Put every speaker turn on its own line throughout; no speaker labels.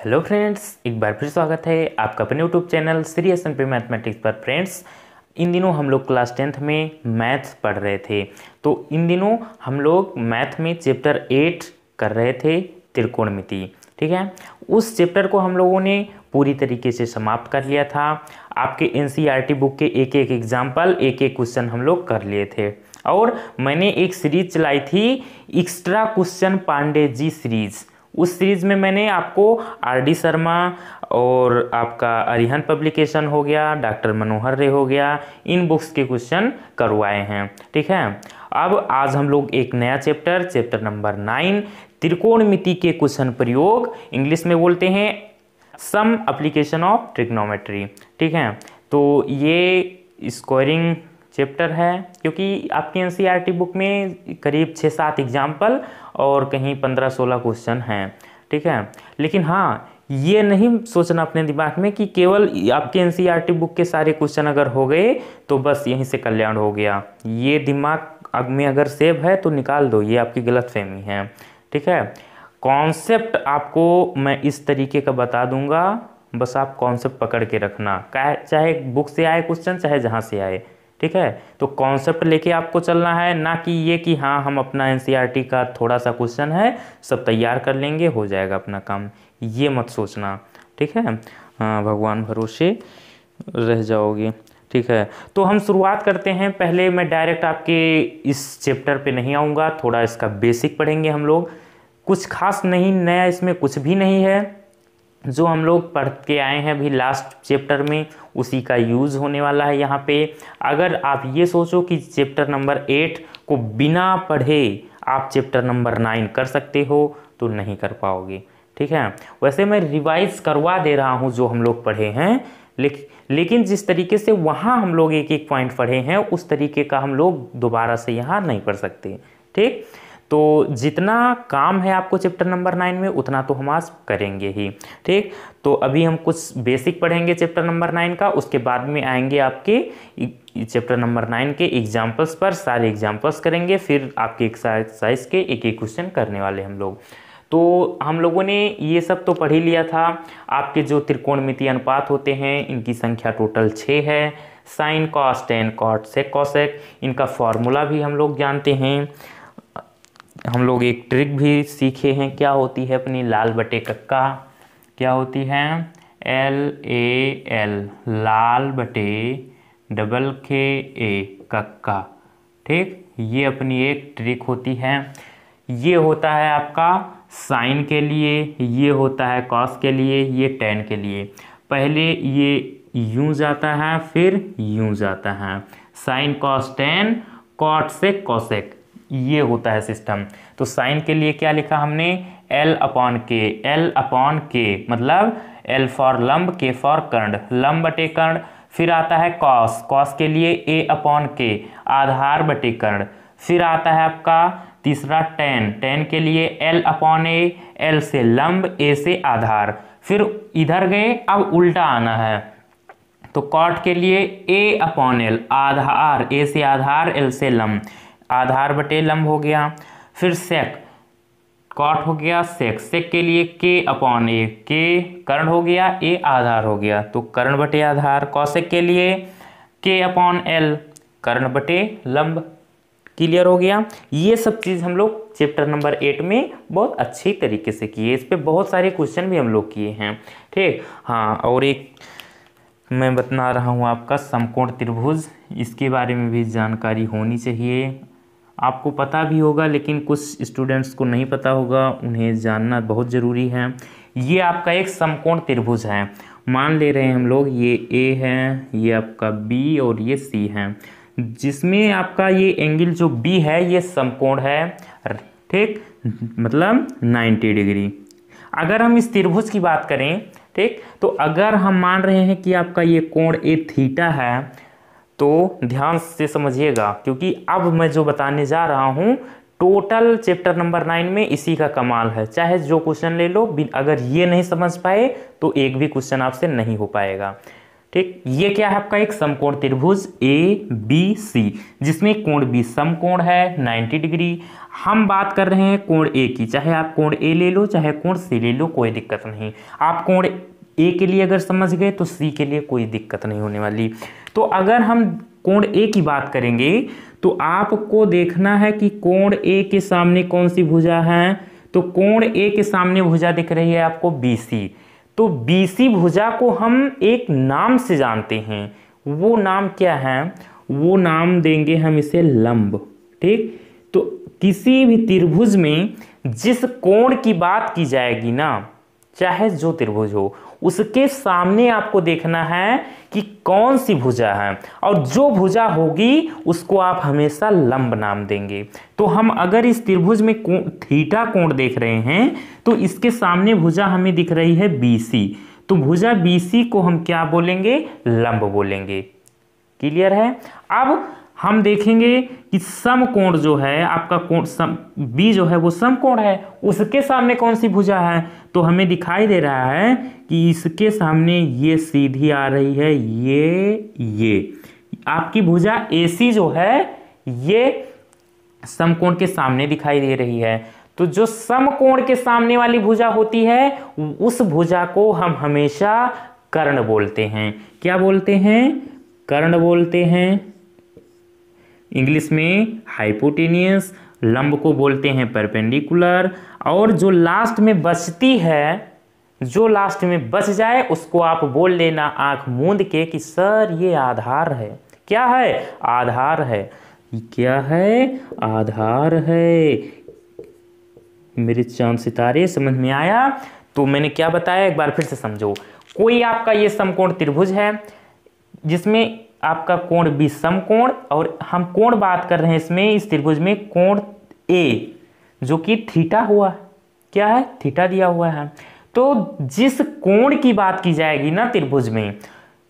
Hello friends, एक बार फिर स्वागत है आपका अपने यूट्यूब चैनल श्री एस.एन.पी मैथमेटिक्स पर। फ्रेंड्स, इन दिनों हम लोग क्लास 10th में मैथ्स पढ़ रहे थे। तो इन दिनों हम लोग मैथ में चैप्टर 8 कर रहे थे, त्रिकोणमिति। ठीक है, उस चैप्टर को हम लोगों ने पूरी तरीके से समाप्त कर लिया था। आपके एनसीईआरटी बुक के एक एक एग्जाम्पल, एक एक क्वेश्चन हम लोग कर लिए थे। और मैंने एक सीरीज चलाई थी, extra question Pandey ji series. उस सीरीज़ में मैंने आपको आर.डी. शर्मा और आपका अरिहंत पब्लिकेशन हो गया, डॉक्टर मनोहर रे हो गया, इन बुक्स के क्वेश्चन करवाए हैं। ठीक है, अब आज हम लोग एक नया चैप्टर नंबर 9 त्रिकोणमिति के क्वेश्चन प्रयोग, इंग्लिश में बोलते हैं सम एप्लीकेशन ऑफ ट्रिग्नोमेट्री। ठीक है, तो ये स्कोरिंग चैप्टर है, क्योंकि आपकी एनसीईआरटी बुक में करीब 6-7 एग्जाम्पल और कहीं 15-16 क्वेश्चन हैं। ठीक है, लेकिन हाँ, ये नहीं सोचना अपने दिमाग में कि केवल आपके एनसीईआरटी बुक के सारे क्वेश्चन अगर हो गए तो बस यहीं से कल्याण हो गया। ये दिमाग में अगर सेव है तो निकाल दो, ये आपकी गलतफहमी है। ठीक है, कॉन्सेप्ट आपको मैं इस तरीके का बता दूंगा, बस आप कॉन्सेप्ट पकड़ के रखना, चाहे बुक से आए क्वेश्चन चाहे जहाँ से आए। ठीक है, तो कॉन्सेप्ट लेके आपको चलना है, ना कि ये कि हाँ हम अपना एनसीईआरटी का थोड़ा सा क्वेश्चन है सब तैयार कर लेंगे हो जाएगा अपना काम, ये मत सोचना। ठीक है, हाँ, भगवान भरोसे रह जाओगे। ठीक है, तो हम शुरुआत करते हैं। पहले मैं डायरेक्ट आपके इस चैप्टर पे नहीं आऊँगा, थोड़ा इसका बेसिक पढ़ेंगे हम लोग। कुछ खास नहीं नया इसमें कुछ भी नहीं है, जो हम लोग पढ़ के आए हैं अभी लास्ट चैप्टर में उसी का यूज़ होने वाला है यहाँ पे। अगर आप ये सोचो कि चैप्टर नंबर 8 को बिना पढ़े आप चैप्टर नंबर 9 कर सकते हो तो नहीं कर पाओगे। ठीक है, वैसे मैं रिवाइज करवा दे रहा हूँ जो हम लोग पढ़े हैं, लेकिन जिस तरीके से वहाँ हम लोग एक एक पॉइंट पढ़े हैं उस तरीके का हम लोग दोबारा से यहाँ नहीं पढ़ सकते। ठीक, तो जितना काम है आपको चैप्टर नंबर 9 में उतना तो हम आज करेंगे ही। ठीक, तो अभी हम कुछ बेसिक पढ़ेंगे चैप्टर नंबर 9 का, उसके बाद में आएंगे आपके चैप्टर नंबर 9 के एग्जाम्पल्स पर, सारे एग्जाम्पल्स करेंगे, फिर आपके एक्सरसाइज के एक एक क्वेश्चन करने वाले हम लोग। तो हम लोगों ने ये सब तो पढ़ ही लिया था। आपके जो त्रिकोणमितीय अनुपात होते हैं इनकी संख्या टोटल 6 है। साइन, कॉस, टेन, कॉट, सेक, कॉसेक, इनका फॉर्मूला भी हम लोग जानते हैं। हम लोग एक ट्रिक भी सीखे हैं, क्या होती है अपनी लाल बटे कक्का, क्या होती है LAL, लाल बटे डबल KA, कक्का। ठीक, ये अपनी एक ट्रिक होती है। ये होता है आपका साइन के लिए, ये होता है कॉस के लिए, ये टेन के लिए। पहले ये यूं जाता है फिर यूं जाता है, साइन कॉस टेन, कॉट से कॉसेक, ये होता है सिस्टम। तो साइन के लिए क्या लिखा हमने, L/K, L/K मतलब L फॉर लंब, K फॉर कर्ण, लंब बटे कर्ण। फिर आता है कॉस, कॉस के लिए A/K, आधार बटे कर्ण। फिर आता है आपका तीसरा टेन, टेन के लिए L/A, L से लंब, A से आधार। फिर इधर गए, अब उल्टा आना है, तो कॉट के लिए A/L, आधार, A से आधार, L से लंब, आधार बटे लंब हो गया। फिर सेक, कॉट हो गया सेक, सेक के लिए K/A, K कर्ण हो गया, A आधार हो गया, तो कर्ण बटे आधार। कॉसेक के लिए K/L, कर्ण बटे लंब। क्लियर हो गया। ये सब चीज़ हम लोग चैप्टर नंबर 8 में बहुत अच्छी तरीके से किए, इस पे बहुत सारे क्वेश्चन भी हम लोग किए हैं। ठीक, हाँ, और एक मैं बता रहा हूँ आपका समकोण त्रिभुज, इसके बारे में भी जानकारी होनी चाहिए। आपको पता भी होगा लेकिन कुछ स्टूडेंट्स को नहीं पता होगा, उन्हें जानना बहुत ज़रूरी है। ये आपका एक समकोण त्रिभुज है, मान ले रहे हैं हम लोग, ये A है, ये आपका B और ये C है, जिसमें आपका ये एंगल जो B है ये समकोण है। ठीक, मतलब 90 डिग्री। अगर हम इस त्रिभुज की बात करें, ठीक, तो अगर हम मान रहे हैं कि आपका ये कोण A थीटा है, तो ध्यान से समझिएगा, क्योंकि अब मैं जो बताने जा रहा हूँ टोटल चैप्टर नंबर 9 में इसी का कमाल है। चाहे जो क्वेश्चन ले लो, अगर ये नहीं समझ पाए तो एक भी क्वेश्चन आपसे नहीं हो पाएगा। ठीक, ये क्या है आपका एक समकोण त्रिभुज ABC, जिसमें कोण B समकोण है 90 डिग्री। हम बात कर रहे हैं कोण A की, चाहे आप कोण A ले लो चाहे कोण C ले लो, कोई दिक्कत नहीं। आप कोण A के लिए अगर समझ गए तो C के लिए कोई दिक्कत नहीं होने वाली। तो अगर हम कोण A की बात करेंगे तो आपको देखना है कि कोण A के सामने कौन सी भुजा है। तो कोण A के सामने भुजा दिख रही है आपको BC। तो BC भुजा को हम एक नाम से जानते हैं, वो नाम क्या है, वो नाम देंगे हम इसे लंब। ठीक, तो किसी भी त्रिभुज में जिस कोण की बात की जाएगी ना, चाहे जो त्रिभुज हो, उसके सामने आपको देखना है कि कौन सी भुजा है, और जो भुजा होगी उसको आप हमेशा लंब नाम देंगे। तो हम अगर इस त्रिभुज में थीटा कोण देख रहे हैं तो इसके सामने भुजा हमें दिख रही है BC, तो भुजा BC को हम क्या बोलेंगे, लंब बोलेंगे। क्लियर है। अब हम देखेंगे कि समकोण जो है आपका कोण B जो है वो समकोण है, उसके सामने कौन सी भुजा है, तो हमें दिखाई दे रहा है कि इसके सामने ये सीधी आ रही है, ये आपकी भुजा AC जो है ये समकोण के सामने दिखाई दे रही है। तो जो समकोण के सामने वाली भुजा होती है उस भुजा को हम हमेशा कर्ण बोलते हैं। क्या बोलते हैं, कर्ण बोलते हैं। इंग्लिश में हाइपोटेनियस, लंब को बोलते हैं परपेंडिकुलर, और जो लास्ट में बचती है, जो लास्ट में बच जाए उसको आप बोल लेना आंख मूंद के कि सर ये आधार है। क्या है, आधार है। क्या है, आधार है। मेरे चांद सितारे समझ में आया। तो मैंने क्या बताया एक बार फिर से समझो। कोई आपका ये समकोण त्रिभुज है जिसमें आपका कोण B समकोण, और हम कोण बात कर रहे हैं इसमें, इस त्रिभुज में कोण A जो कि थीटा हुआ, क्या है, थीटा दिया हुआ है। तो जिस कोण की बात की जाएगी ना त्रिभुज में,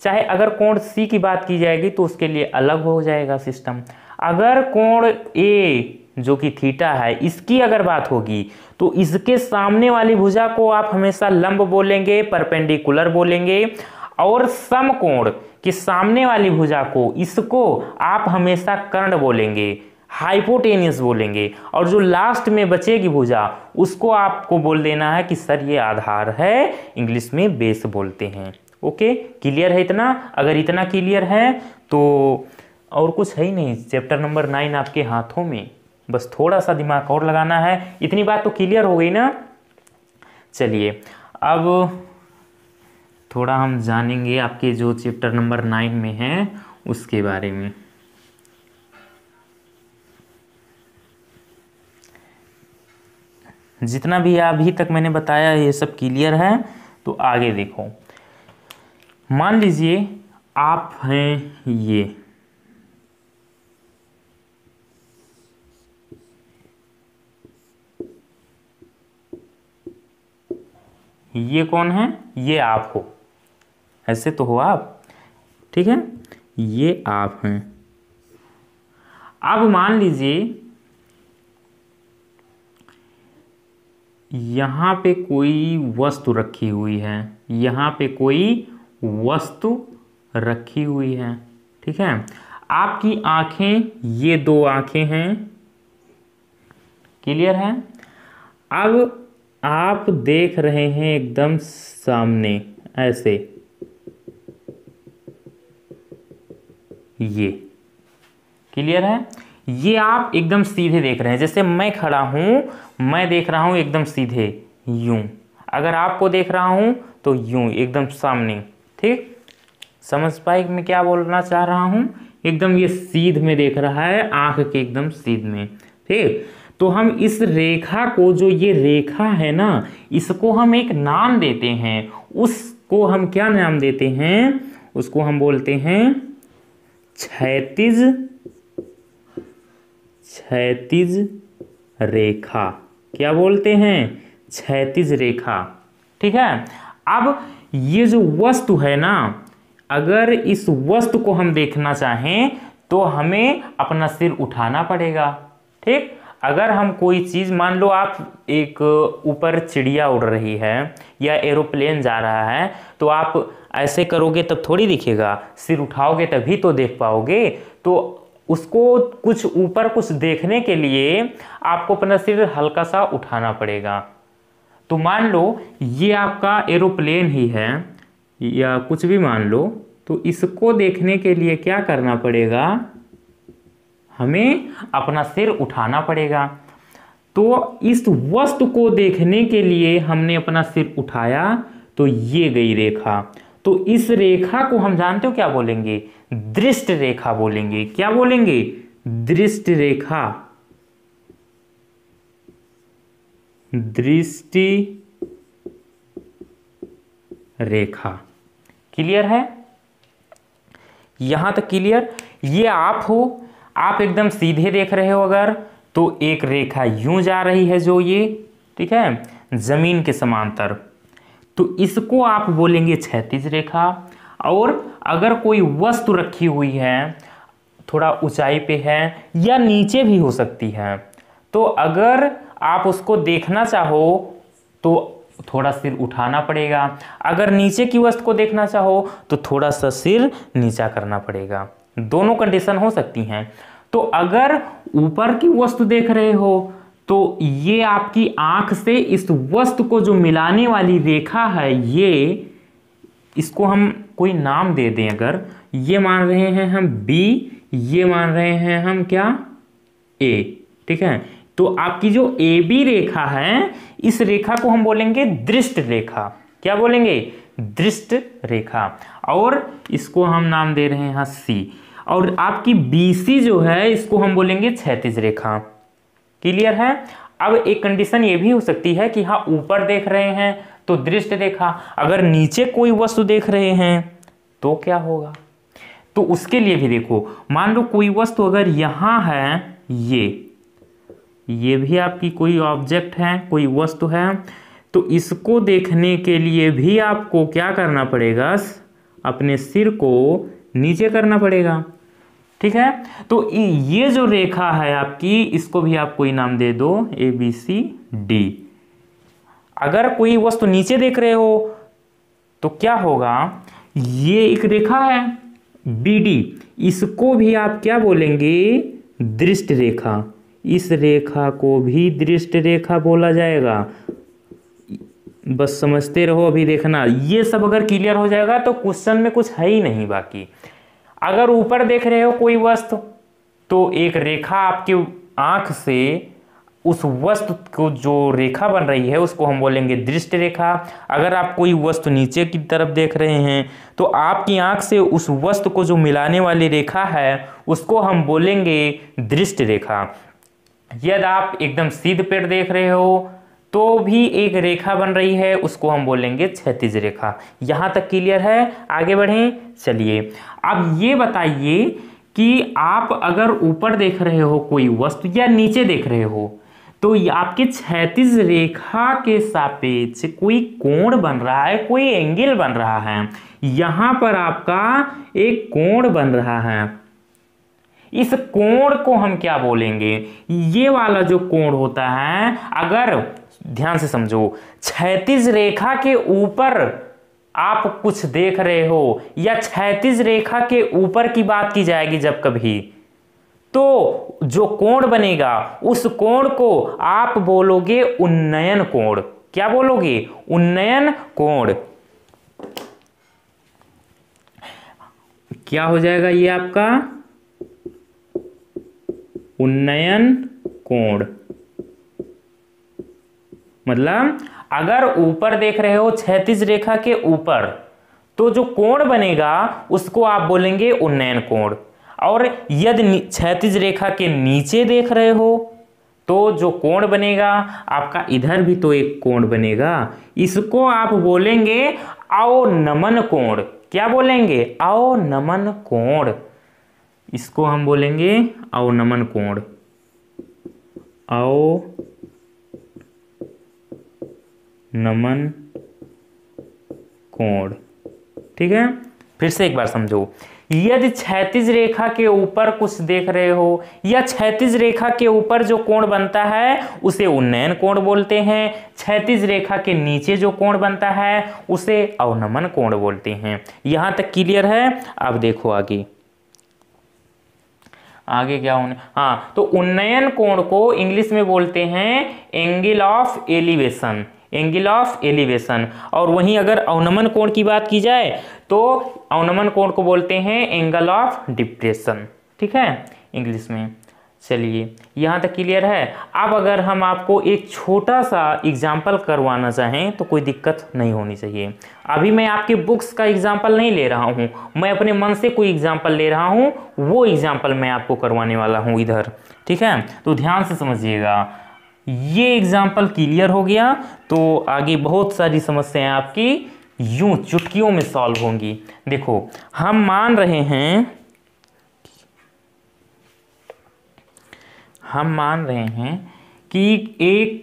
चाहे अगर कोण C की बात की जाएगी तो उसके लिए अलग हो जाएगा सिस्टम। अगर कोण A जो कि थीटा है इसकी अगर बात होगी तो इसके सामने वाली भुजा को आप हमेशा लंब बोलेंगे, परपेंडिकुलर बोलेंगे, और समकोण के सामने वाली भुजा को, इसको आप हमेशा कर्ण बोलेंगे, हाइपोटेनियस बोलेंगे, और जो लास्ट में बचेगी भुजा उसको आपको बोल देना है कि सर ये आधार है, इंग्लिश में बेस बोलते हैं। ओके, क्लियर है इतना। अगर इतना क्लियर है तो और कुछ है ही नहीं, चैप्टर नंबर 9 आपके हाथों में, बस थोड़ा सा दिमाग और लगाना है। इतनी बात तो क्लियर हो गई ना। चलिए अब थोड़ा हम जानेंगे आपके जो चैप्टर नंबर 9 में है उसके बारे में। जितना भी अभी तक मैंने बताया ये सब क्लियर है। तो आगे देखो, मान लीजिए आप हैं ये कौन है, ये आप हो, ऐसे तो हो आप, ठीक है, ये आप हैं। अब मान लीजिए यहां पे कोई वस्तु रखी हुई है, यहां पे कोई वस्तु रखी हुई है, ठीक है। आपकी आंखें, ये 2 आंखें हैं, क्लियर है। अब आप देख रहे हैं एकदम सामने ऐसे, ये क्लियर है। ये आप एकदम सीधे देख रहे हैं, जैसे मैं खड़ा हूं, मैं देख रहा हूं एकदम सीधे यूं, अगर आपको देख रहा हूं तो यूं एकदम सामने। ठीक, समझ पाए मैं क्या बोलना चाह रहा हूं। एकदम ये सीध में देख रहा है, आंख के एकदम सीध में। ठीक, तो हम इस रेखा को, जो ये रेखा है ना, इसको हम एक नाम देते हैं। उसको हम क्या नाम देते हैं, उसको हम बोलते हैं क्षैतिज रेखा। क्या बोलते हैं, क्षैतिज रेखा। ठीक है। अब ये जो वस्तु है ना, अगर इस वस्तु को हम देखना चाहें तो हमें अपना सिर उठाना पड़ेगा। ठीक, अगर हम कोई चीज़, मान लो आप एक ऊपर चिड़िया उड़ रही है या एरोप्लेन जा रहा है, तो आप ऐसे करोगे तब थोड़ी दिखेगा, सिर उठाओगे तभी तो देख पाओगे। तो उसको कुछ ऊपर कुछ देखने के लिए आपको अपना सिर हल्का सा उठाना पड़ेगा। तो मान लो ये आपका एरोप्लेन ही है या कुछ भी मान लो, तो इसको देखने के लिए क्या करना पड़ेगा, हमें अपना सिर उठाना पड़ेगा। तो इस वस्तु को देखने के लिए हमने अपना सिर उठाया, तो ये गई रेखा। तो इस रेखा को हम जानते हो क्या बोलेंगे, दृष्ट रेखा बोलेंगे। क्या बोलेंगे, दृष्ट रेखा, दृष्टि रेखा। क्लियर है, यहां तक क्लियर। ये आप हो, आप एकदम सीधे देख रहे हो अगर, तो एक रेखा यूं जा रही है जो ये, ठीक है, जमीन के समांतर, तो इसको आप बोलेंगे क्षैतिज रेखा। और अगर कोई वस्तु रखी हुई है, थोड़ा ऊंचाई पे है या नीचे भी हो सकती है, तो अगर आप उसको देखना चाहो तो थोड़ा सिर उठाना पड़ेगा। अगर नीचे की वस्तु को देखना चाहो तो थोड़ा सा सिर नीचा करना पड़ेगा। दोनों कंडीशन हो सकती हैं। तो अगर ऊपर की वस्तु देख रहे हो तो ये आपकी आंख से इस वस्तु को जो मिलाने वाली रेखा है, ये, इसको हम कोई नाम दे दें। अगर ये मान रहे हैं हम B, ये मान रहे हैं हम क्या, A, ठीक है। तो आपकी जो AB रेखा है, इस रेखा को हम बोलेंगे दृष्ट रेखा। क्या बोलेंगे, दृष्ट रेखा। और इसको हम नाम दे रहे हैं C। और आपकी BC जो है, इसको हम बोलेंगे क्षैतिज रेखा। क्लियर है। अब एक कंडीशन ये भी हो सकती है कि हाँ, ऊपर देख रहे हैं तो दृष्ट रेखा, अगर नीचे कोई वस्तु देख रहे हैं तो क्या होगा। तो उसके लिए भी देखो, मान लो कोई वस्तु अगर यहां है, ये भी आपकी कोई ऑब्जेक्ट है, कोई वस्तु है, तो इसको देखने के लिए भी आपको क्या करना पड़ेगा, अपने सिर को नीचे करना पड़ेगा। ठीक है। तो ये जो रेखा है आपकी, इसको भी आप कोई नाम दे दो, ABCD। अगर कोई वस्तु नीचे देख रहे हो तो क्या होगा, ये एक रेखा है BD, इसको भी आप क्या बोलेंगे, दृष्ट रेखा। इस रेखा को भी दृष्ट रेखा बोला जाएगा। बस समझते रहो, अभी देखना, ये सब अगर क्लियर हो जाएगा तो क्वेश्चन में कुछ है ही नहीं बाकी। अगर ऊपर देख रहे हो कोई वस्तु, तो एक रेखा आपकी आंख से उस वस्तु को जो रेखा बन रही है उसको हम बोलेंगे दृष्ट रेखा। अगर आप कोई वस्तु नीचे की तरफ देख रहे हैं तो आपकी आंख से उस वस्तु को जो मिलाने वाली रेखा है उसको हम बोलेंगे दृष्ट रेखा। यदि आप एकदम सीध पेड़ देख रहे हो तो भी एक रेखा बन रही है, उसको हम बोलेंगे क्षैतिज रेखा। यहां तक क्लियर है, आगे बढ़ें। चलिए अब ये बताइए कि आप अगर ऊपर देख रहे हो कोई वस्तु या नीचे देख रहे हो, तो आपके क्षैतिज रेखा के सापेक्ष कोई कोण बन रहा है, कोई एंगल बन रहा है। यहां पर आपका एक कोण बन रहा है। इस कोण को हम क्या बोलेंगे, ये वाला जो कोण होता है, अगर ध्यान से समझो, क्षैतिज रेखा के ऊपर आप कुछ देख रहे हो या क्षैतिज रेखा के ऊपर की बात की जाएगी जब कभी, तो जो कोण बनेगा उस कोण को आप बोलोगे उन्नयन कोण। क्या बोलोगे, उन्नयन कोण। क्या हो जाएगा ये आपका उन्नयन कोण। मतलब अगर ऊपर देख रहे हो क्षैतिज रेखा के ऊपर, तो जो कोण बनेगा उसको आप बोलेंगे उन्नयन कोण। और यदि क्षैतिज रेखा के नीचे देख रहे हो तो जो कोण बनेगा आपका, इधर भी तो एक कोण बनेगा, इसको आप बोलेंगे अवनमन कोण। क्या बोलेंगे, अवनमन कोण। इसको हम बोलेंगे अवनमन कोण, अवनमन कोण। ठीक है, फिर से एक बार समझो, यदि क्षैतिज रेखा के ऊपर कुछ देख रहे हो या क्षैतिज रेखा के ऊपर जो कोण बनता है उसे उन्नयन कोण बोलते हैं, क्षैतिज रेखा के नीचे जो कोण बनता है उसे अवनमन कोण बोलते हैं। यहां तक क्लियर है? अब देखो आगे क्या होने, हाँ, तो उन्नयन कोण को इंग्लिश में बोलते हैं angle of elevation, angle of elevation. और वहीं अगर अवनमन कोण की बात की जाए तो अवनमन कोण को बोलते हैं एंगल ऑफ डिप्रेशन, ठीक है, इंग्लिश में। चलिए यहाँ तक क्लियर है। अब अगर हम आपको एक छोटा सा एग्जाम्पल करवाना चाहें तो कोई दिक्कत नहीं होनी चाहिए। अभी मैं आपके बुक्स का एग्जाम्पल नहीं ले रहा हूँ, मैं अपने मन से कोई एग्जाम्पल ले रहा हूँ, वो एग्जाम्पल मैं आपको करवाने वाला हूँ इधर, ठीक है। तो ध्यान से समझिएगा, ये एग्जाम्पल क्लियर हो गया तो आगे बहुत सारी समस्याएं आपकी यूं चुटकियों में सॉल्व होंगी। देखो हम मान रहे हैं कि एक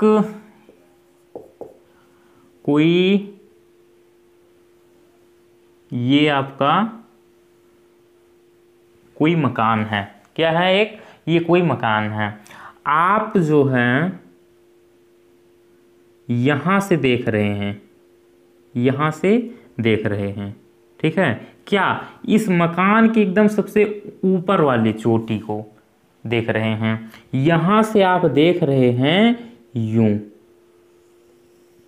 कोई ये आपका कोई मकान है, क्या है, एक ये कोई मकान है। आप जो है यहां से देख रहे हैं, यहां से देख रहे हैं, ठीक है। क्या इस मकान के एकदम सबसे ऊपर वाली चोटी को देख रहे हैं, यहां से आप देख रहे हैं यूं,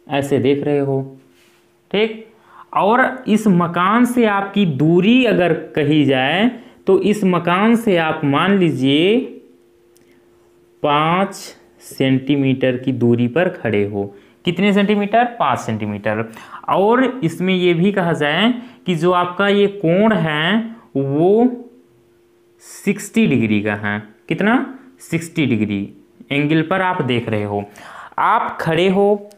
ऐसे देख रहे हो, ठीक। और इस मकान से आपकी दूरी अगर कही जाए तो इस मकान से आप मान लीजिए 5 सेंटीमीटर की दूरी पर खड़े हो। कितने सेंटीमीटर? 5 सेंटीमीटर। और इसमें यह भी कहा जाए कि जो आपका ये कोण है वो 60 डिग्री का है। कितना? 60 डिग्री एंगल पर आप देख रहे हो। आप खड़े हो,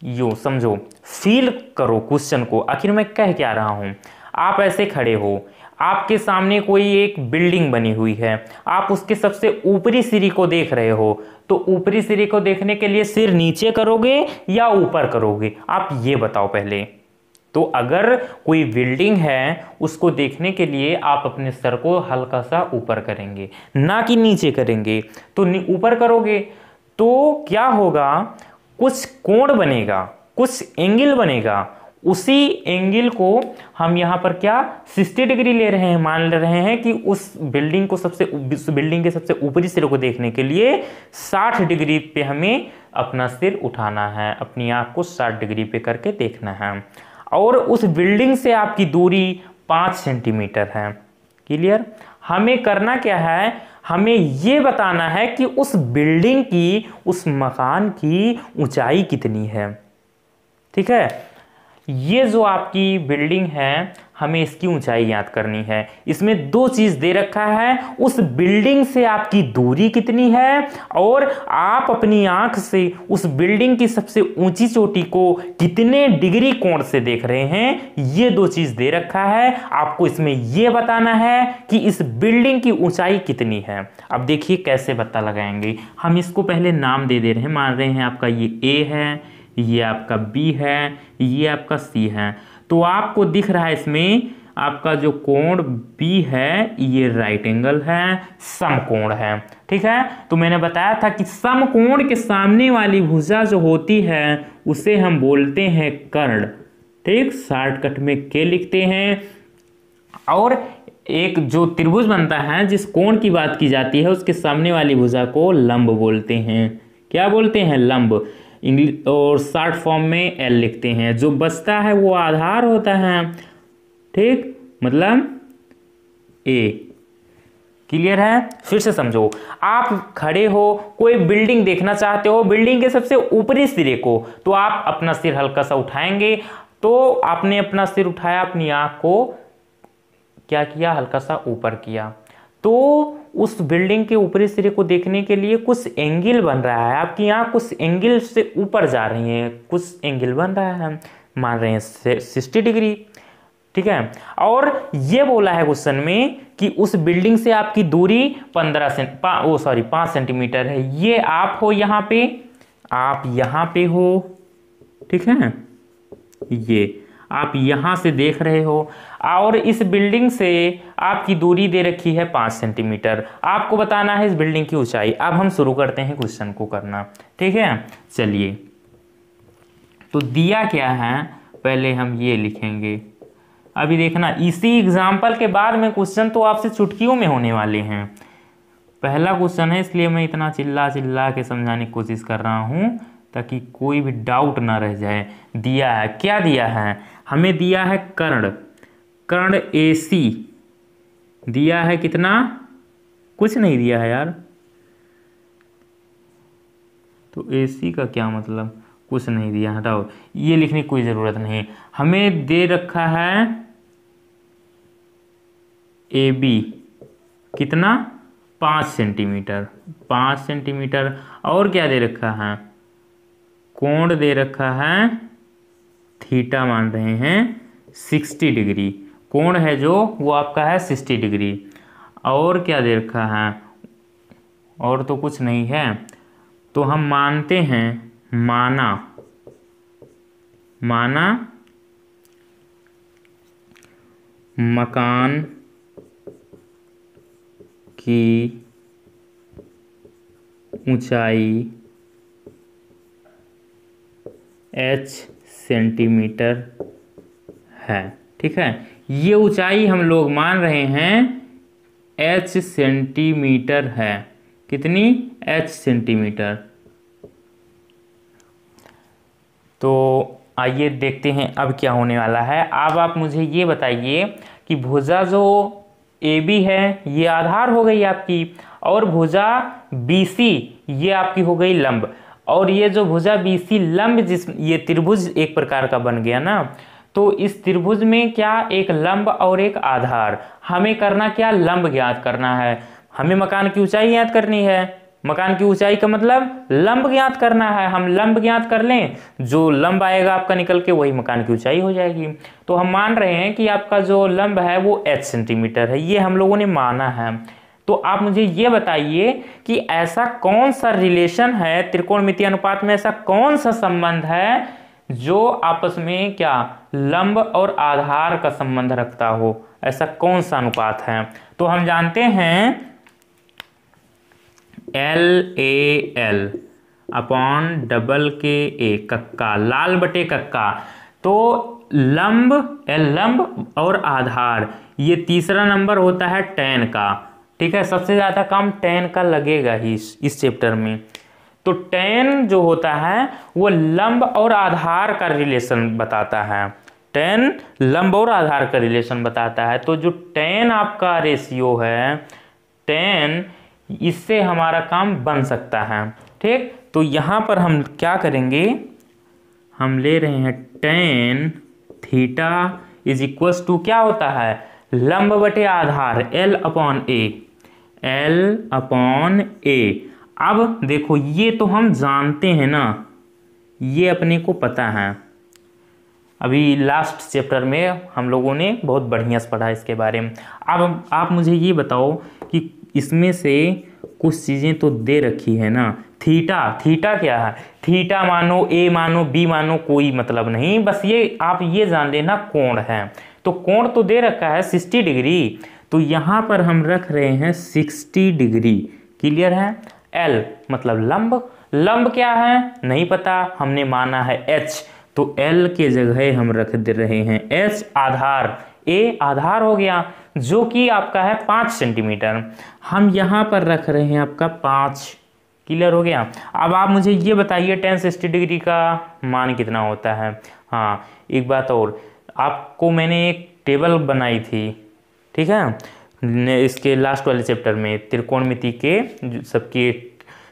यो समझो, फील करो क्वेश्चन को, आखिर मैं कह क्या रहा हूं। आप ऐसे खड़े हो, आपके सामने कोई एक बिल्डिंग बनी हुई है, आप उसके सबसे ऊपरी सिरे को देख रहे हो, तो ऊपरी सिरे को देखने के लिए सिर नीचे करोगे या ऊपर करोगे, आप ये बताओ पहले। तो अगर कोई बिल्डिंग है उसको देखने के लिए आप अपने सर को हल्का सा ऊपर करेंगे, ना कि नीचे करेंगे। तो ऊपर करोगे तो क्या होगा, कुछ कोण बनेगा, कुछ एंगल बनेगा। उसी एंगल को हम यहां पर क्या 60 डिग्री ले रहे हैं, मान ले रहे हैं कि उस बिल्डिंग के सबसे ऊपरी सिरे को देखने के लिए 60 डिग्री पे हमें अपना सिर उठाना है, अपनी आंख को 60 डिग्री पे करके देखना है। और उस बिल्डिंग से आपकी दूरी 5 सेंटीमीटर है। क्लियर? हमें करना क्या है, हमें यह बताना है कि उस बिल्डिंग की, उस मकान की ऊंचाई कितनी है। ठीक है, ये जो आपकी बिल्डिंग है हमें इसकी ऊंचाई याद करनी है। इसमें 2 चीज दे रखा है, उस बिल्डिंग से आपकी दूरी कितनी है और आप अपनी आंख से उस बिल्डिंग की सबसे ऊंची चोटी को कितने डिग्री कोण से देख रहे हैं। ये 2 चीज दे रखा है, आपको इसमें यह बताना है कि इस बिल्डिंग की ऊंचाई कितनी है। अब देखिए कैसे पता लगाएंगे। हम इसको पहले नाम दे रहे हैं, मान रहे हैं आपका ये ए है, ये आपका बी है, ये आपका सी है। तो आपको दिख रहा है इसमें आपका जो कोण बी है ये राइट एंगल है, समकोण है। ठीक है, तो मैंने बताया था कि समकोण के सामने वाली भुजा जो होती है उसे हम बोलते हैं कर्ण। ठीक, शॉर्टकट में के लिखते हैं। और एक जो त्रिभुज बनता है, जिस कोण की बात की जाती है, उसके सामने वाली भुजा को लंब बोलते हैं। क्या बोलते हैं? लंब। इंग्लिश और शॉर्ट फॉर्म में एल लिखते हैं। जो बचता है वो आधार होता है। ठीक, मतलब ए। क्लियर है? फिर से समझो, आप खड़े हो, कोई बिल्डिंग देखना चाहते हो, बिल्डिंग के सबसे ऊपरी सिरे को, तो आप अपना सिर हल्का सा उठाएंगे। तो आपने अपना सिर उठाया, अपनी आंख को क्या किया, हल्का सा ऊपर किया। तो उस बिल्डिंग के ऊपरी सिरे को देखने के लिए कुछ एंगल बन रहा है, आपकी आंख कुछ एंगल से ऊपर जा रही है, कुछ एंगल बन रहा है, मान रहे हैं 60 डिग्री। ठीक है, और ये बोला है क्वेश्चन में कि उस बिल्डिंग से आपकी दूरी 5 सेंटीमीटर है। ये आप हो यहाँ पे, आप यहाँ पे हो। ठीक है, ये आप यहाँ से देख रहे हो और इस बिल्डिंग से आपकी दूरी दे रखी है 5 सेंटीमीटर। आपको बताना है इस बिल्डिंग की ऊंचाई। अब हम शुरू करते हैं क्वेश्चन को करना, ठीक है। चलिए, तो दिया क्या है पहले हम ये लिखेंगे। अभी देखना, इसी एग्जाम्पल के बाद में क्वेश्चन तो आपसे चुटकियों में होने वाले हैं। पहला क्वेश्चन है, इसलिए मैं इतना चिल्ला चिल्ला के समझाने की कोशिश कर रहा हूँ ताकि कोई भी डाउट ना रह जाए। दिया है, क्या दिया है हमें? दिया है कर्ण, कर्ण AC दिया है। कितना? कुछ नहीं दिया है यार। तो AC का क्या मतलब? कुछ नहीं दिया, हटाओ, ये लिखने की कोई ज़रूरत नहीं। हमें दे रखा है AB, कितना? 5 सेंटीमीटर, 5 सेंटीमीटर। और क्या दे रखा है? कोण दे रखा है, थीटा मान रहे हैं 60 डिग्री। कोण है जो वो आपका है 60 डिग्री। और क्या दे रखा है? और तो कुछ नहीं है। तो हम मानते हैं, माना मकान की ऊंचाई H सेंटीमीटर है, ठीक है। ये ऊंचाई हम लोग मान रहे हैं H सेंटीमीटर है। कितनी? H centimetre. तो आइए देखते हैं अब क्या होने वाला है। अब आप मुझे ये बताइए कि भुजा जो AB है ये आधार हो गई आपकी, और भुजा BC ये आपकी हो गई लंब। और ये जो भुजा BC लंब, ये त्रिभुज एक प्रकार का बन गया ना। तो इस त्रिभुज में क्या, एक लंब और एक आधार। हमें करना क्या? लंब ज्ञात करना है। हमें मकान की ऊंचाई ज्ञात करनी है। मकान की ऊंचाई का मतलब लंब ज्ञात करना है। हम लंब ज्ञात कर लें, जो लंब आएगा आपका निकल के वही मकान की ऊंचाई हो जाएगी। तो हम मान रहे हैं कि आपका जो लंब है वो H सेंटीमीटर है, ये हम लोगों ने माना है। तो आप मुझे ये बताइए कि ऐसा कौन सा रिलेशन है त्रिकोणमितीय अनुपात में, ऐसा कौन सा संबंध है जो आपस में क्या, लंब और आधार का संबंध रखता हो। ऐसा कौन सा अनुपात है? तो हम जानते हैं LAL अपॉन डबल KA, कक्का, लाल बटे कक्का। तो लंब, लंब और आधार, ये तीसरा नंबर होता है tan का, ठीक है। सबसे ज़्यादा काम tan का लगेगा ही इस चैप्टर में। तो tan जो होता है वो लंब और आधार का रिलेशन बताता है। tan लंब और आधार का रिलेशन बताता है। तो जो tan आपका रेशियो है, tan, इससे हमारा काम बन सकता है, ठीक। तो यहाँ पर हम क्या करेंगे, हम ले रहे हैं tan theta is equals to क्या होता है, लंब बटे आधार L upon A, L upon A। अब देखो ये तो हम जानते हैं ना, ये अपने को पता है। अभी लास्ट चैप्टर में हम लोगों ने बहुत बढ़िया से पढ़ा इसके बारे में। अब आप मुझे ये बताओ कि इसमें से कुछ चीज़ें तो दे रखी है ना। थीटा, थीटा क्या है? थीटा मानो, A मानो, B मानो, कोई मतलब नहीं, बस ये आप ये जान लेना कोण है। तो कोण तो दे रखा है 60 डिग्री, तो यहाँ पर हम रख रहे हैं 60 डिग्री। क्लियर है? L मतलब लंब, लंब क्या है नहीं पता, हमने माना है H, तो L के जगह हम रख दे रहे हैं H। आधार, A आधार हो गया जो कि आपका है 5 सेंटीमीटर, हम यहाँ पर रख रहे हैं आपका 5। क्लियर हो गया? अब आप मुझे ये बताइए tan 60 डिग्री का मान कितना होता है। हाँ, एक बात और, आपको मैंने एक टेबल बनाई थी, ठीक है, इसके लास्ट वाले चैप्टर में त्रिकोणमिति के सबके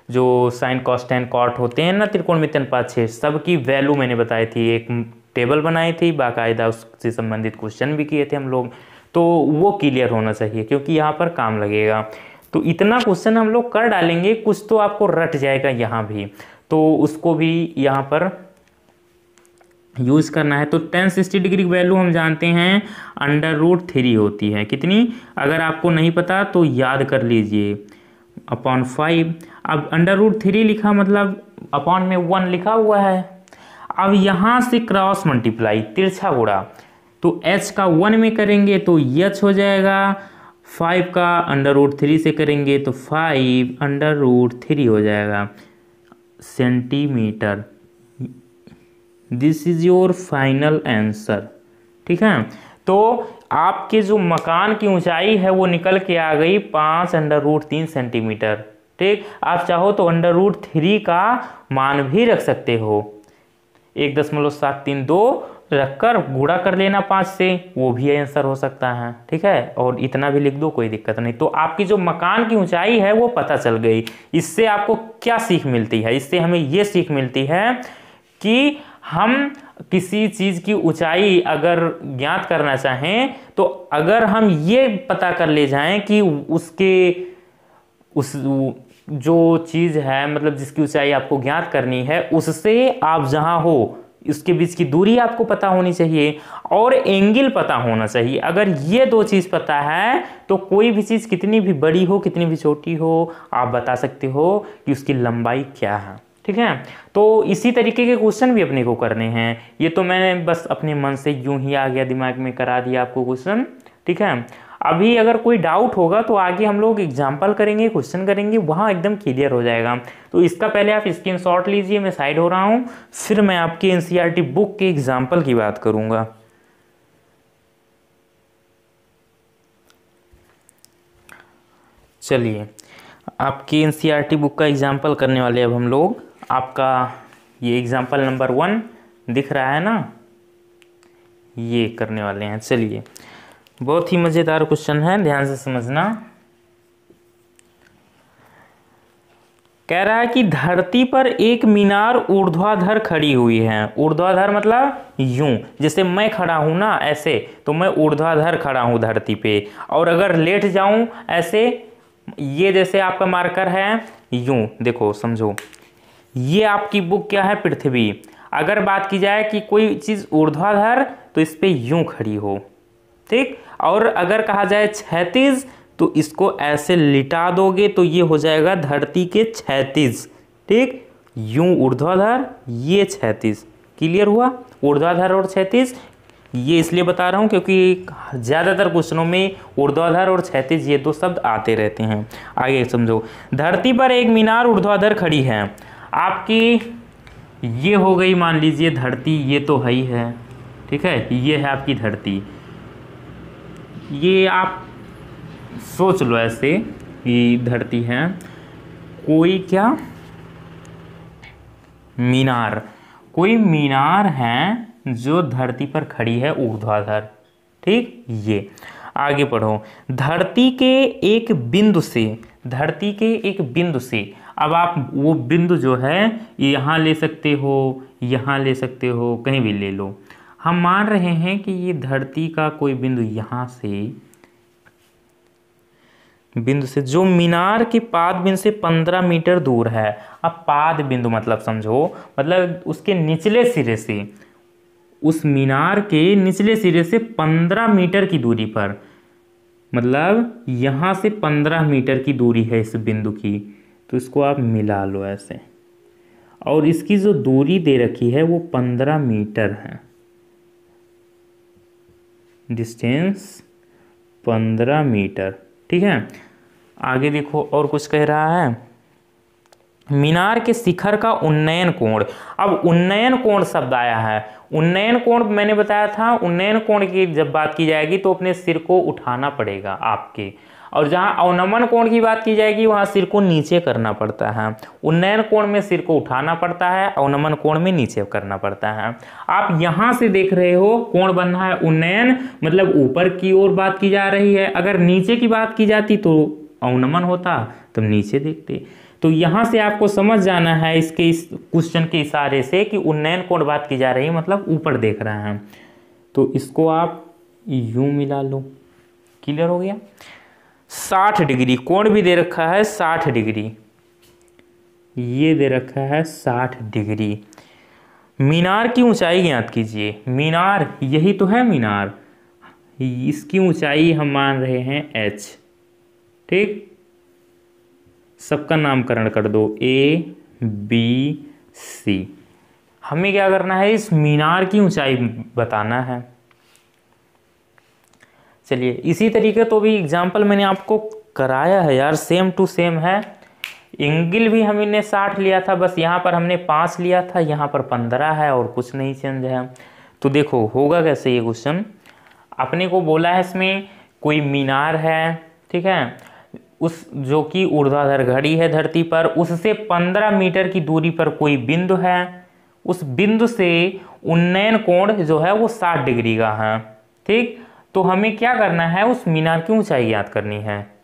जो साइन कॉस टेन कॉट होते हैं ना त्रिकोणमिति अनुपात 6, सबकी वैल्यू मैंने बताई थी, एक टेबल बनाई थी, बाकायदा उससे संबंधित क्वेश्चन भी किए थे हम लोग। तो वो क्लियर होना चाहिए क्योंकि यहाँ पर काम लगेगा। तो इतना क्वेश्चन हम लोग कर डालेंगे, कुछ तो आपको रट जाएगा यहाँ भी, तो उसको भी यहाँ पर यूज़ करना है। तो tan 60 डिग्री की वैल्यू हम जानते हैं √3 होती है। कितनी? अगर आपको नहीं पता तो याद कर लीजिए, अपॉन 5। अब √3 लिखा मतलब अपॉन में 1 लिखा हुआ है। अब यहाँ से क्रॉस मल्टीप्लाई, तिरछा गुणा, तो h का 1 में करेंगे तो h हो जाएगा, 5 का √3 से करेंगे तो 5 √3 हो जाएगा centimetre. This is your final answer. ठीक है, तो आपके जो मकान की ऊंचाई है वो निकल के आ गई 5 √3 सेंटीमीटर। ठीक, आप चाहो तो √3 का मान भी रख सकते हो, 1.732 रखकर गुणा कर लेना 5 से, वो भी आंसर हो सकता है। ठीक है, और इतना भी लिख दो, कोई दिक्कत नहीं। तो आपकी जो मकान की ऊंचाई है वो पता चल गई। इससे आपको क्या सीख मिलती है? इससे हमें ये सीख मिलती है कि हम किसी चीज़ की ऊंचाई अगर ज्ञात करना चाहें तो अगर हम ये पता कर ले जाएं कि उस जो चीज़ है, मतलब जिसकी ऊंचाई आपको ज्ञात करनी है, उससे आप जहां हो उसके बीच की दूरी आपको पता होनी चाहिए और एंगल पता होना चाहिए। अगर ये दो चीज़ पता है तो कोई भी चीज़ कितनी भी बड़ी हो, कितनी भी छोटी हो, आप बता सकते हो कि उसकी लंबाई क्या है। ठीक है, तो इसी तरीके के क्वेश्चन भी अपने को करने हैं। ये तो मैंने बस अपने मन से यूं ही आ गया, दिमाग में करा दिया आपको क्वेश्चन। ठीक है, अभी अगर कोई डाउट होगा तो आगे हम लोग एग्जाम्पल करेंगे, क्वेश्चन करेंगे, वहाँ एकदम क्लियर हो जाएगा। तो इसका पहले आप स्क्रीनशॉट लीजिए, मैं साइड हो रहा हूँ, फिर मैं आपके एनसीईआरटी बुक के एग्जाम्पल की बात करूँगा। चलिए, आपकी एनसीईआरटी बुक का एग्जाम्पल करने वाले अब हम लोग। आपका ये एग्जाम्पल नंबर 1 दिख रहा है ना, ये करने वाले हैं। चलिए, बहुत ही मज़ेदार क्वेश्चन है, ध्यान से समझना। कह रहा है कि धरती पर एक मीनार ऊर्ध्वाधर खड़ी हुई है। ऊर्ध्वाधर मतलब यूं, जैसे मैं खड़ा हूं ना ऐसे, तो मैं ऊर्ध्वाधर खड़ा हूं धरती पे, और अगर लेट जाऊं ऐसे, ये जैसे आपका मार्कर है यूं, देखो समझो, ये आपकी बुक क्या है, पृथ्वी। अगर बात की जाए कि कोई चीज़ ऊर्ध्वाधर तो इस पे यूं खड़ी हो। ठीक, और अगर कहा जाए क्षैतिज तो इसको ऐसे लिटा दोगे तो ये हो जाएगा धरती के क्षैतिज। ठीक, यूं ऊर्ध्वाधर, ये क्षैतिज। क्लियर हुआ? ऊर्ध्वाधर और क्षैतिज ये इसलिए बता रहा हूं क्योंकि ज़्यादातर क्वेश्चनों में ऊर्ध्वाधर और क्षैतिज ये दो शब्द आते रहते हैं। आगे समझो, धरती पर एक मीनार ऊर्ध्वाधर खड़ी है। आपकी ये हो गई, मान लीजिए धरती, ये तो है ही है। ठीक है, ये है आपकी धरती। ये आप सोच लो ऐसे कि धरती है, कोई क्या मीनार, कोई मीनार है जो धरती पर खड़ी है ऊर्ध्वाधर। ठीक, ये आगे पढ़ो, धरती के एक बिंदु से, धरती के एक बिंदु से, अब आप वो बिंदु जो है यहाँ ले सकते हो, यहाँ ले सकते हो, कहीं भी ले लो। हम मान रहे हैं कि ये धरती का कोई बिंदु यहाँ से, बिंदु से जो मीनार के पाद बिंदु से 15 मीटर दूर है। अब पाद बिंदु मतलब समझो, मतलब उसके निचले सिरे से, उस मीनार के निचले सिरे से 15 मीटर की दूरी पर, मतलब यहाँ से 15 मीटर की दूरी है इस बिंदु की, तो इसको आप मिला लो ऐसे, और इसकी जो दूरी दे रखी है वो 15 मीटर है। Distance 15 metre. ठीक है, आगे देखो और कुछ कह रहा है, मीनार के शिखर का उन्नयन कोण। अब उन्नयन कोण शब्द आया है, उन्नयन कोण मैंने बताया था, उन्नयन कोण की जब बात की जाएगी तो अपने सिर को उठाना पड़ेगा आपके, और जहां अवनमन कोण की बात की जाएगी वहां सिर को नीचे करना पड़ता है। उन्नयन कोण में सिर को उठाना पड़ता है, अवनमन कोण में नीचे करना पड़ता है। आप यहां से देख रहे हो कोण बन रहा है उन्नयन, मतलब ऊपर की ओर बात की जा रही है। अगर नीचे की बात की जाती तो अवनमन होता, तो नीचे देखते। तो यहां से आपको समझ जाना है इसके इस क्वेश्चन के इशारे से कि उन्नयन कोण बात की जा रही है, मतलब ऊपर देख रहा है। तो इसको आप यूं मिला लो। क्लियर हो गया? 60 डिग्री कोण भी दे रखा है, 60 डिग्री, ये दे रखा है 60 डिग्री। मीनार की ऊंचाई ज्ञात कीजिए। मीनार यही तो है मीनार, इसकी ऊंचाई हम मान रहे हैं h। ठीक, सबका नामकरण कर दो A B C। हमें क्या करना है, इस मीनार की ऊंचाई बताना है। चलिए इसी तरीके तो भी एग्जाम्पल मैंने आपको कराया है यार, सेम टू सेम है। एंगल भी हमने 60 लिया था, बस यहाँ पर हमने 5 लिया था, यहाँ पर 15 है और कुछ नहीं चेंज है। तो देखो होगा कैसे ये क्वेश्चन। अपने को बोला है इसमें कोई मीनार है, ठीक है, उस जो कि ऊर्ध्वाधर घड़ी है धरती पर, उससे 15 मीटर की दूरी पर कोई बिंदु है, उस बिंदु से उन्नयन कोण जो है वो 60 डिग्री का है। ठीक, तो हमें क्या करना है, उस मीनार की ऊंचाई याद करनी है।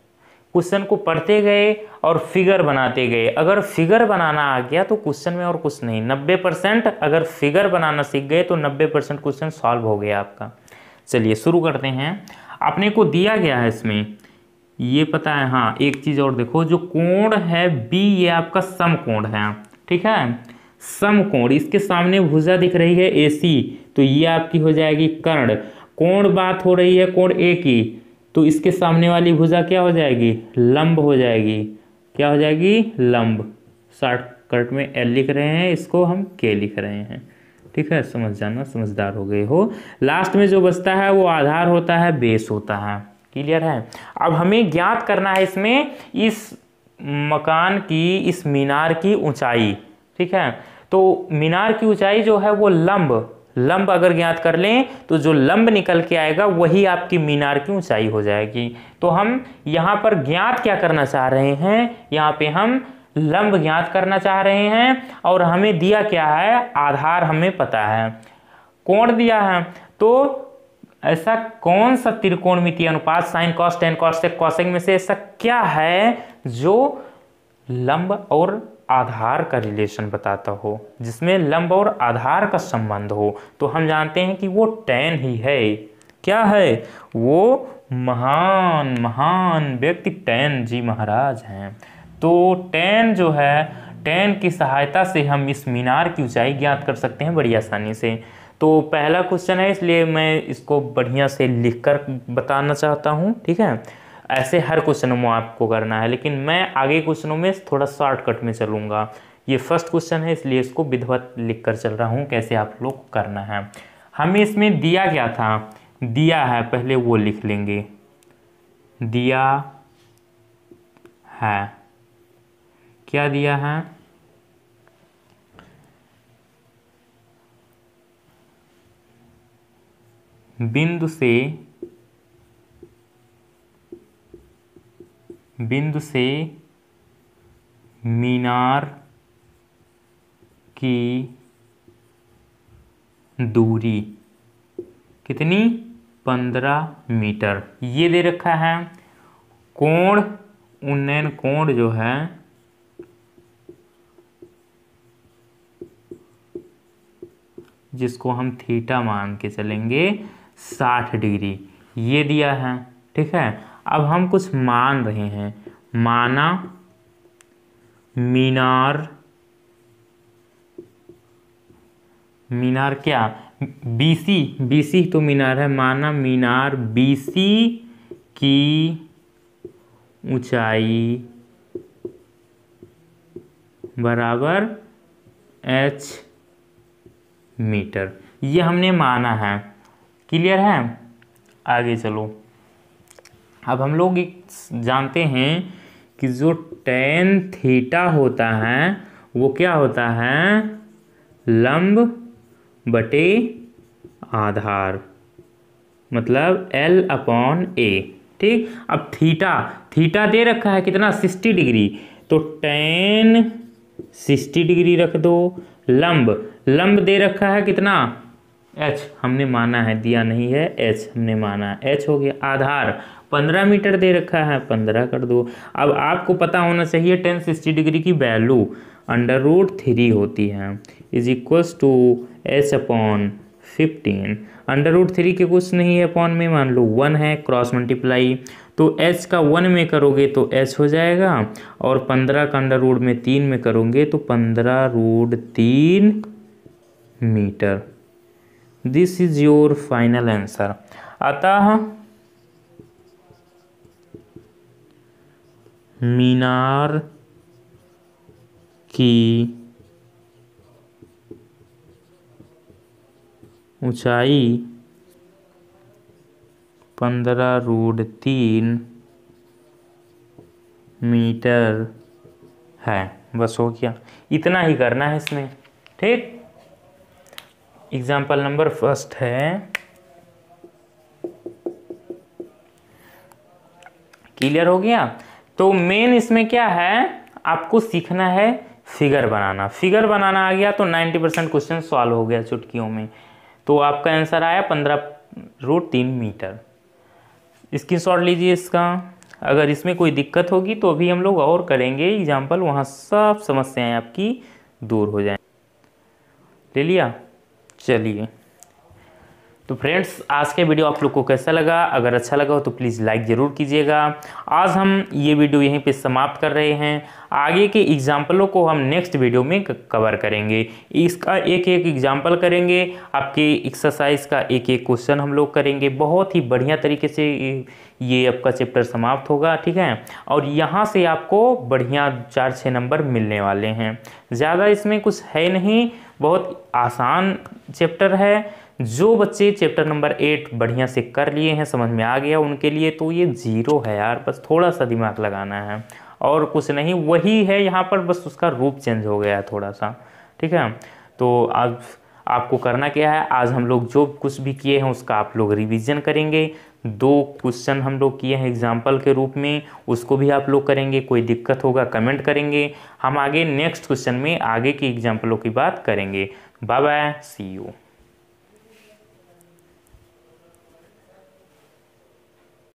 क्वेश्चन को पढ़ते गए और फिगर बनाते गए। अगर फिगर बनाना आ गया तो क्वेश्चन में और कुछ नहीं, 90% अगर फिगर बनाना सीख गए तो 90% क्वेश्चन सॉल्व हो गया आपका। चलिए शुरू करते हैं। अपने को दिया गया है इसमें, ये पता है, हाँ एक चीज और देखो, जो कोण है बी ये आपका समकोण है, ठीक है, समकोण। इसके सामने भुजा दिख रही है AC, तो ये आपकी हो जाएगी कर्ण। कोण बात हो रही है कोण A की, तो इसके सामने वाली भुजा क्या हो जाएगी, लंब हो जाएगी। क्या हो जाएगी, लंब। शॉर्टकट में L लिख रहे हैं, इसको हम K लिख रहे हैं, ठीक है, समझ जाना, समझदार हो गए हो। लास्ट में जो बचता है वो आधार होता है, बेस होता है। क्लियर है। अब हमें ज्ञात करना है इसमें इस मकान की, इस मीनार की ऊंचाई, ठीक है। तो मीनार की ऊंचाई जो है वो लंब अगर ज्ञात कर लें तो जो लंब निकल के आएगा वही आपकी मीनार की ऊंचाई हो जाएगी। तो हम यहाँ पर ज्ञात क्या करना चाह रहे हैं, यहाँ पे हम लंब ज्ञात करना चाह रहे हैं, और हमें दिया क्या है, आधार हमें पता है, कोण दिया है। तो ऐसा कौन सा त्रिकोणमितीय अनुपात sine cos tan cos sec cosec में से ऐसा क्या है जो लंब और आधार का रिलेशन बताता हो, जिसमें लंब और आधार का संबंध हो। तो हम जानते हैं कि वो टेन ही है। क्या है वो, महान महान व्यक्ति टेन जी महाराज हैं। तो टेन जो है, टेन की सहायता से हम इस मीनार की ऊंचाई ज्ञात कर सकते हैं बड़ी आसानी से। तो पहला क्वेश्चन है, इसलिए मैं इसको बढ़िया से लिखकर बताना चाहता हूँ, ठीक है। ऐसे हर क्वेश्चन में आपको करना है, लेकिन मैं आगे क्वेश्चनों में थोड़ा शॉर्टकट में चलूँगा। ये फर्स्ट क्वेश्चन है, इसलिए इसको विधिवत लिख कर चल रहा हूँ, कैसे आप लोग को करना है। हमें इसमें दिया क्या था, दिया है, पहले वो लिख लेंगे, दिया है, क्या दिया है, बिंदु से मीनार की दूरी कितनी, 15 मीटर, ये दे रखा है। कोण, उन्नयन कोण जो है जिसको हम थीटा मान के चलेंगे, 60 डिग्री, ये दिया है, ठीक है। अब हम कुछ मान रहे हैं, माना मीनार क्या, BC तो मीनार है, माना मीनार BC की ऊंचाई बराबर h मीटर, ये हमने माना है। क्लियर है। आगे चलो। अब हम लोग जानते हैं कि जो टेन थीटा होता है वो क्या होता है, लंब बटे आधार, मतलब L/A। ठीक, अब थीटा दे रखा है कितना, 60 डिग्री, तो टेन 60 डिग्री रख दो। लंब दे रखा है कितना, H हमने माना है, दिया नहीं है, H हमने माना है, H हो गया। आधार 15 मीटर दे रखा है, 15 कर दो। अब आपको पता होना चाहिए टेन 60 डिग्री की वैल्यू √3 होती है, इज इक्वल्स टू H/15। √3 के कुछ नहीं है, अपॉन में मान लो 1 है, क्रॉस मल्टीप्लाई, तो H का 1 में करोगे तो H हो जाएगा, और 15 का √3 में करोगे तो 15√3 metre. This is your final answer. अतः मीनार की ऊंचाई 15√3 मीटर है। बस हो गया, इतना ही करना है इसमें। ठीक, एग्जाम्पल नंबर फर्स्ट है, क्लियर हो गया। तो मेन इसमें क्या है, आपको सीखना है फिगर बनाना। फिगर बनाना आ गया तो 90% क्वेश्चन सॉल्व हो गया चुटकियों में। तो आपका आंसर आया 15√3 मीटर। स्क्रीनशॉट लीजिए इसका। अगर इसमें कोई दिक्कत होगी तो अभी हम लोग और करेंगे एग्जाम्पल, वहाँ सब समस्याएं आपकी दूर हो जाएं। ले लिया, चलिए। तो फ्रेंड्स, आज के वीडियो आप लोग को कैसा लगा? अगर अच्छा लगा हो तो प्लीज़ लाइक ज़रूर कीजिएगा। आज हम ये वीडियो यहीं पे समाप्त कर रहे हैं। आगे के एग्जाम्पलों को हम नेक्स्ट वीडियो में कवर करेंगे। इसका एक एक एग्जाम्पल करेंगे, आपके एक्सरसाइज का एक एक क्वेश्चन हम लोग करेंगे। बहुत ही बढ़िया तरीके से ये आपका चैप्टर समाप्त होगा, ठीक है। और यहाँ से आपको बढ़िया 4-6 नंबर मिलने वाले हैं। ज़्यादा इसमें कुछ है नहीं, बहुत आसान चैप्टर है। जो बच्चे चैप्टर नंबर 8 बढ़िया से कर लिए हैं, समझ में आ गया, उनके लिए तो ये 0 है यार। बस थोड़ा सा दिमाग लगाना है और कुछ नहीं, वही है यहाँ पर, बस उसका रूप चेंज हो गया है थोड़ा सा, ठीक है। तो आज आपको करना क्या है, आज हम लोग जो कुछ भी किए हैं उसका आप लोग रिवीजन करेंगे। 2 क्वेश्चन हम लोग किए हैं एग्जाम्पल के रूप में, उसको भी आप लोग करेंगे। कोई दिक्कत होगा कमेंट करेंगे, हम आगे नेक्स्ट क्वेश्चन में आगे की एग्जाम्पलों की बात करेंगे। Bye bye, see you.